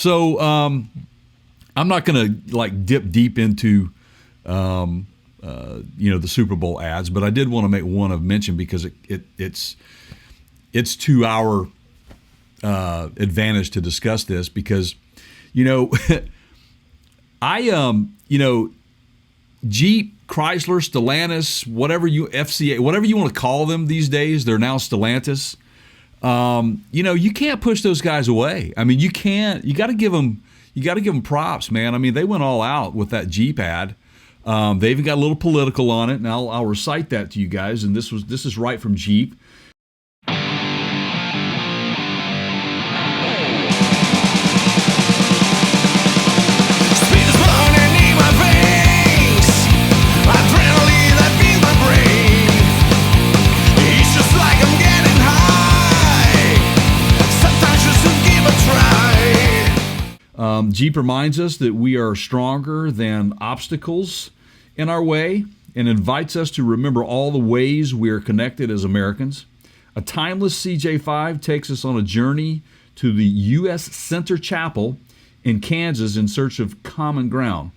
So I'm not going to like dip deep into the Super Bowl ads, but I did want to make one of mention because it's to our advantage to discuss this because Jeep, Chrysler, Stellantis, FCA, whatever you want to call them these days, they're now Stellantis. You can't push those guys away. I mean, you can't. You got to give them props, man. I mean, they went all out with that Jeep ad. They even got a little political on it, and I'll recite that to you guys. And this is right from Jeep. Jeep reminds us that we are stronger than obstacles in our way and invites us to remember all the ways we are connected as Americans. A timeless CJ5 takes us on a journey to the U.S. Center Chapel in Kansas in search of common ground.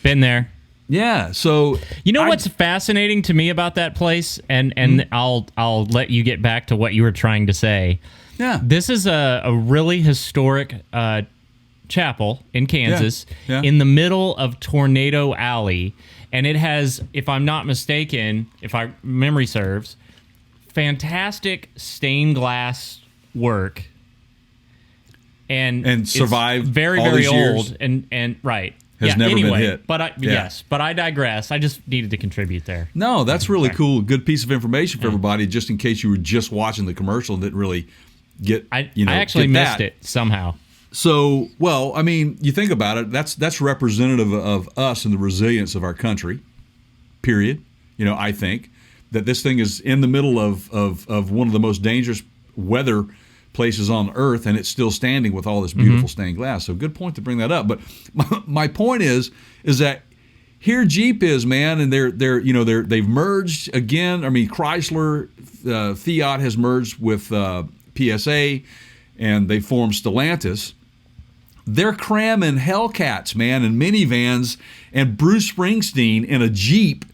Been there. Yeah, so what's fascinating to me about that place, and I'll let you get back to what you were trying to say. Yeah, this is a really historic chapel in Kansas, in the middle of Tornado Alley, and it has, if I'm not mistaken, if my memory serves, fantastic stained glass work, and survived very all very these old years. and right. Has never been hit. But yes, but I digress. I just needed to contribute there. No, that's really cool. Good piece of information for everybody, just in case you were just watching the commercial and didn't really get. I actually missed it somehow. So, well, I mean, you think about it. That's representative of us and the resilience of our country. Period. I think that this thing is in the middle of one of the most dangerous weather places on Earth, and it's still standing with all this beautiful stained glass. So, good point to bring that up. But my point is that here Jeep is, man, and they've merged again. I mean, Chrysler, Fiat has merged with PSA, and they formed Stellantis. They're cramming Hellcats, man, and minivans, and Bruce Springsteen in a Jeep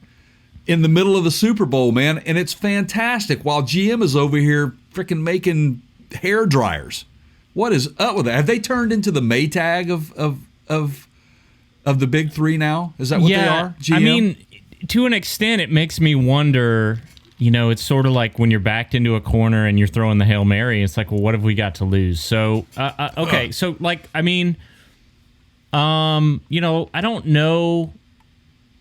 in the middle of the Super Bowl, man, and it's fantastic. While GM is over here freaking making hair dryers. What is up with that? Have they turned into the Maytag of the big three now? Is that what they are? GM? I mean, to an extent, it makes me wonder. It's sort of like when you're backed into a corner and you're throwing the Hail Mary. It's like, well, what have we got to lose? So, okay. So, I mean, I don't know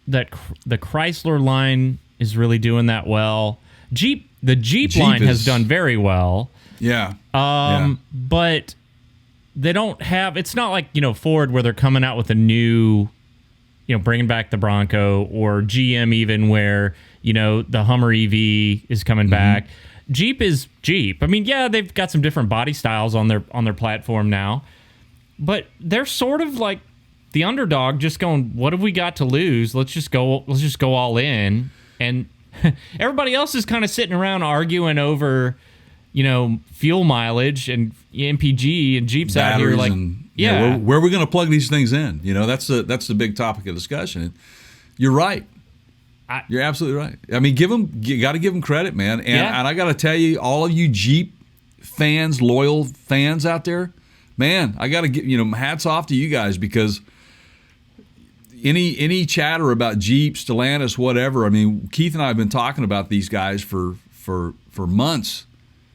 that the Chrysler line is really doing that well. The Jeep line has done very well. Yeah. But they don't have, it's not like, Ford where they're coming out with a new, bringing back the Bronco, or GM even where, the Hummer EV is coming back. Jeep is Jeep. I mean, yeah, they've got some different body styles on their platform now, but they're sort of like the underdog, just going, what have we got to lose? Let's just go all in. And everybody else is kind of sitting around arguing over, fuel mileage and MPG, and Jeep's batteries out here like, where are we going to plug these things in? That's the big topic of discussion. And you're right. You're absolutely right. I mean, you got to give them credit, man. And I got to tell you, all of you Jeep fans, loyal fans out there, man, I got to give hats off to you guys, because any chatter about Jeep, Stellantis, whatever. I mean, Keith and I have been talking about these guys for months.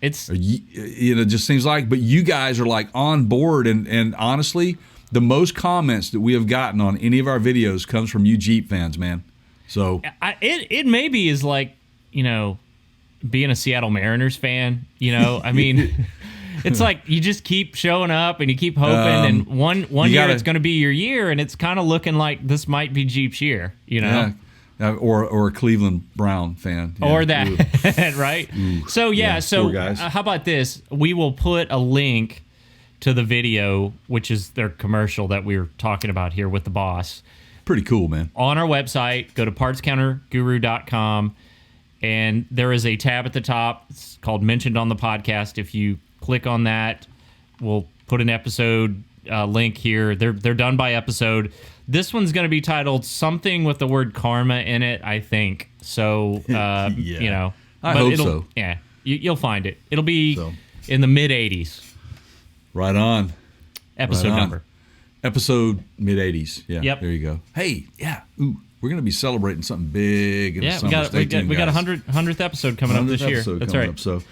It just seems like, but you guys are like on board, and honestly, the most comments that we have gotten on any of our videos comes from you Jeep fans, man. So it maybe is like, being a Seattle Mariners fan, I mean, it's like you just keep showing up and you keep hoping, and one year it's going to be your year, and it's kind of looking like this might be Jeep's year, Yeah. Or a Cleveland Brown fan. Yeah. Or that, right? Ooh. So, how about this? We will put a link to the video, which is their commercial that we were talking about here with the boss. Pretty cool, man. On our website, go to partscounterguru.com, and there is a tab at the top. It's called Mentioned on the Podcast. If you click on that, we'll put an episode link here. They're done by episode. This one's going to be titled something with the word karma in it, I think. So, you know. I hope so. Yeah, you'll find it. It'll be in the mid-'80s. Right on. Episode number. Episode mid-'80s. Yeah, yep. There you go. Hey, yeah. Ooh, we're going to be celebrating something big in the summer. We got a 100th episode coming up this year. That's right. So.